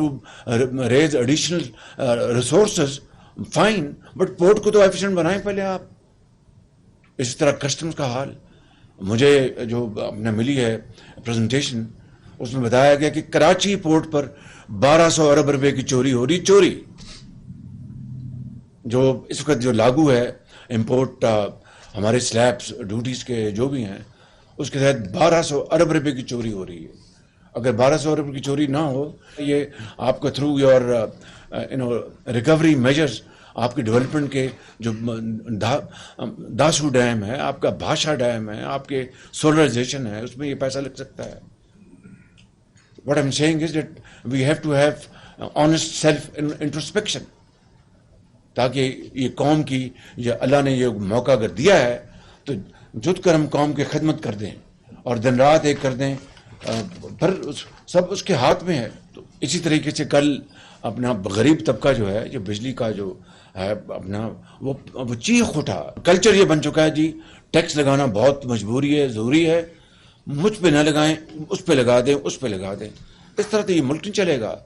to raise additional resources, fine, but port को तो efficient बनाएं पहले आप. इसी तरह कस्टम्स का हाल. मुझे जो अपने मिली है प्रेजेंटेशन, उसमें बताया गया कि कराची पोर्ट पर 1200 अरब रुपए की चोरी हो रही. चोरी जो इस वक्त जो लागू है इंपोर्ट हमारे स्लैब्स ड्यूटीज के जो भी हैं, उसके तहत 1200 अरब रुपए की चोरी हो रही है. अगर 1200 अरब की चोरी ना हो, ये आपको थ्रू योर रिकवरी मेजर्स, आपकी डेवलपमेंट के जो दासू डैम है, आपका भाषा डैम है, आपके सोलराइजेशन है, उसमें ये पैसा लग सकता है. What I'm saying is that we have to have honest self introspection, ताकि ये कौम की, ये अल्लाह ने ये मौका अगर दिया है तो जुट कर हम कौम की खिदमत कर दें और दिन रात एक कर दें, पर सब उसके हाथ में है. तो इसी तरीके से कल अपना गरीब तबका जो है, जो बिजली का जो है अपना, वो चीख उठा. कल्चर ये बन चुका है जी, टैक्स लगाना बहुत मजबूरी है, ज़रूरी है, मुझ पे ना लगाएं, उस पे लगा दें, उस पे लगा दें. इस तरह तो ये मुल्क नहीं चलेगा.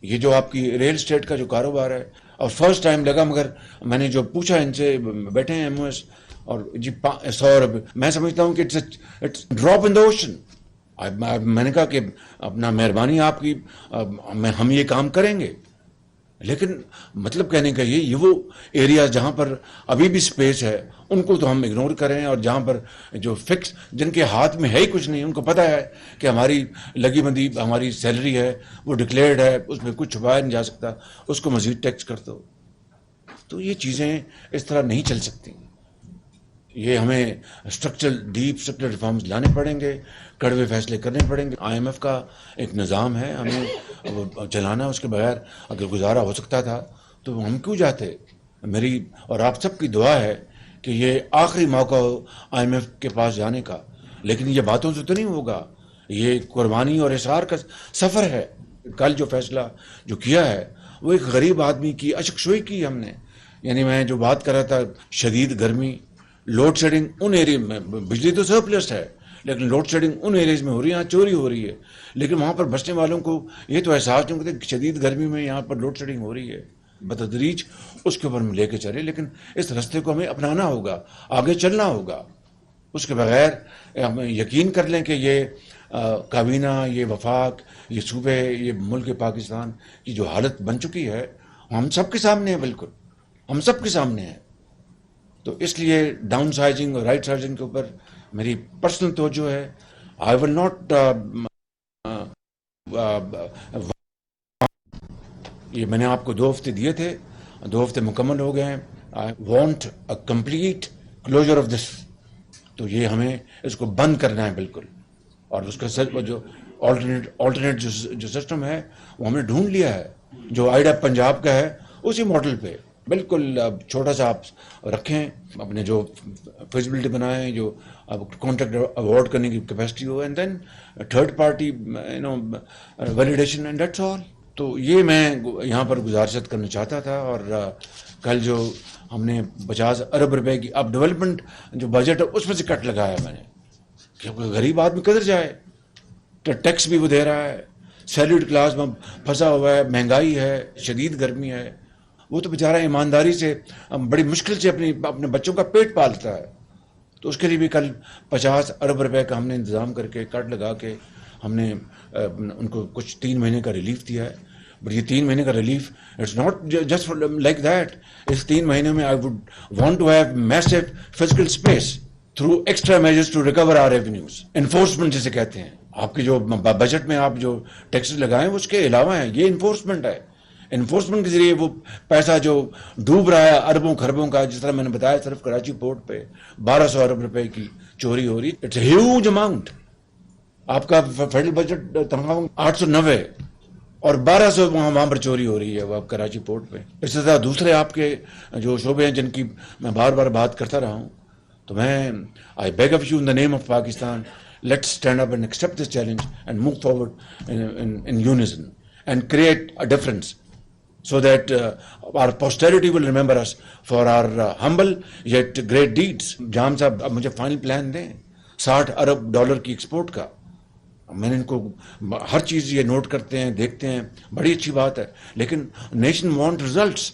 ये जो आपकी रियल एस्टेट का जो कारोबार है, और फर्स्ट टाइम लगा, मगर मैंने जो पूछा इनसे, बैठे हैं एमओएस, और जी 100 रुपये, मैं समझता हूँ कि it's drop in the ocean. मैंने कहा कि अपना मेहरबानी आपकी, हम ये काम करेंगे, लेकिन मतलब कहने का ये वो एरिया जहाँ पर अभी भी स्पेस है उनको तो हम इग्नोर करें, और जहाँ पर जो फिक्स, जिनके हाथ में है ही कुछ नहीं, उनको पता है कि हमारी लगी बंदी हमारी सैलरी है, वो डिक्लेयर्ड है, उसमें कुछ छुपाया नहीं जा सकता, उसको मजीद टैक्स कर दो. तो ये चीज़ें इस तरह नहीं चल सकती. ये हमें डीप स्ट्रक्चरल रिफॉर्म्स लाने पड़ेंगे, कड़वे फैसले करने पड़ेंगे. IMF का एक निज़ाम है, हमें चलाना. उसके बगैर अगर गुजारा हो सकता था तो हम क्यों जाते. मेरी और आप सबकी दुआ है कि ये आखिरी मौका हो IMF के पास जाने का, लेकिन ये बातों से तो नहीं होगा. ये कुर्बानी और इसार का सफ़र है. कल जो फैसला जो किया है वो एक गरीब आदमी की अशकशोई की हमने. यानी मैं जो बात कर रहा था, शदीद गर्मी, लोड शेडिंग उन एरिया में, बिजली तो सरप्लस है, लेकिन लोड शेडिंग उन एरियाज में हो रही है, यहाँ चोरी हो रही है, लेकिन वहाँ पर बसने वालों को ये तो एहसास नहीं होता कि शदीद गर्मी में यहाँ पर लोड शेडिंग हो रही है. बतदरीज उसके ऊपर हम लेके चले, लेकिन इस रास्ते को हमें अपनाना होगा, आगे चलना होगा. उसके बगैर हम यकीन कर लें कि ये काबीना, ये वफाक, ये सूबे, ये मुल्क पाकिस्तान की जो हालत बन चुकी है, हम सबके सामने है, बिल्कुल हम सबके सामने है. तो इसलिए डाउन साइजिंग और राइट साइजिंग के ऊपर मेरी पर्सनल तवज्जो है. आई विल नॉट, ये मैंने आपको 2 हफ्ते दिए थे, 2 हफ्ते मुकम्मल हो गए हैं. I want a complete closure of this. तो ये हमें इसको बंद करना है बिल्कुल, और उसका जो ऑल्टरनेट जो सिस्टम है वो हमने ढूंढ लिया है, जो आइडा पंजाब का है उसी मॉडल पे बिल्कुल छोटा सा आप रखें, अपने जो फिजिबिलिटी बनाएं, जो कॉन्ट्रैक्ट अवॉर्ड करने की कैपेसिटी हो, and then third party validation, and that's all. तो ये मैं यहाँ पर गुजारिश करना चाहता था. और कल जो हमने 50 अरब रुपए की अब डेवलपमेंट जो बजट है उसमें से कट लगाया मैंने, क्योंकि गरीब आदमी किधर जाए. तो टैक्स भी वो दे रहा है, सैलरीड क्लास में फंसा हुआ है, महंगाई है, शदीद गर्मी है, वो तो बेचारा ईमानदारी से बड़ी मुश्किल से अपने बच्चों का पेट पालता है. तो उसके लिए भी कल 50 अरब रुपए का हमने इंतज़ाम करके कट लगा के हमने उनको कुछ 3 महीने का रिलीफ दिया है. बट ये 3 महीने का relief it's not just like that. इस 3 महीने में I would want to have massive physical space through extra measures to recover our revenues. Enforcement जिसे कहते हैं, आपके जो बजट में आप जो टैक्सेस लगाए उसके अलावा है, ये इन्फोर्समेंट है. इन्फोर्समेंट के जरिए वो पैसा जो डूब रहा है अरबों खरबों का, जिस तरह मैंने बताया सिर्फ कराची पोर्ट पे 1200 अरब रुपए की चोरी हो रही. It's huge amount. आपका फेडरल बजट तनख्वाह 890 और 1200 वहां पर चोरी हो रही है वो कराची पोर्ट पे. इससे ज़्यादा दूसरे आपके जो शोबे हैं जिनकी मैं बार बार बात करता रहा हूँ. तो मैं I beg of you in the name of Pakistan, let's stand up and accept this challenge and move forward in unison and create a difference, so that our posterity will remember us for our humble yet great deeds. जाम साहब अब मुझे final plan दें 60 अरब dollar की export का. میں نے ان کو ہر چیز یہ نوٹ کرتے ہیں، دیکھتے ہیں، بڑی اچھی بات ہے، لیکن نیشن وانٹ ریزلٹس.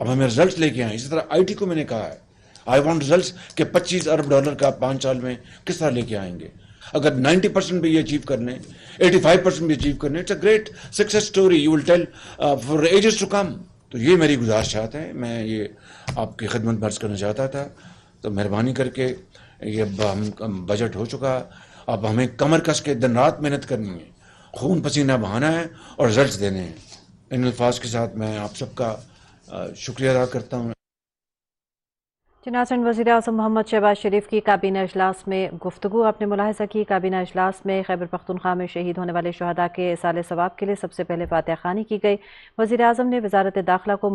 اب ہمیں ریزلٹس لے کے آئیں. اسی طرح آئی ٹی کو میں نے کہا ہے آئی وانٹ ریزلٹس کہ $25 ارب کا 5 سال میں کس طرح لے کے آئیں گے. اگر 90% بھی یہ اچیو کر لیں، 85% بھی اچیو کر لیں، it's a great success story you will tell for ages to come. تو یہ میری گزارشات ہیں، میں یہ آپ کی خدمت میں عرض کرنا چاہتا تھا. تو مہربانی کر کے یہ ہم بجٹ ہو چکا، اب ہمیں کمر کس کے دن رات محنت کرنی ہے، خون پسینہ بہانا ہے اور رزلٹس دینے ہیں. ان الفاظ کے ساتھ میں آپ سب کا شکریہ ادا کرتا ہوں. ناظرین، وزیر اعظم محمد شہباز شریف کی کابینہ اجلاس میں گفتگو آپ نے ملاحظہ کی. کابینہ اجلاس میں خیبر پختونخوا میں شہید ہونے والے شہداء کے ایصال ثواب کے لیے سب سے پہلے فاتحہ خوانی کی گئی. وزیر اعظم نے وزارت داخلہ کو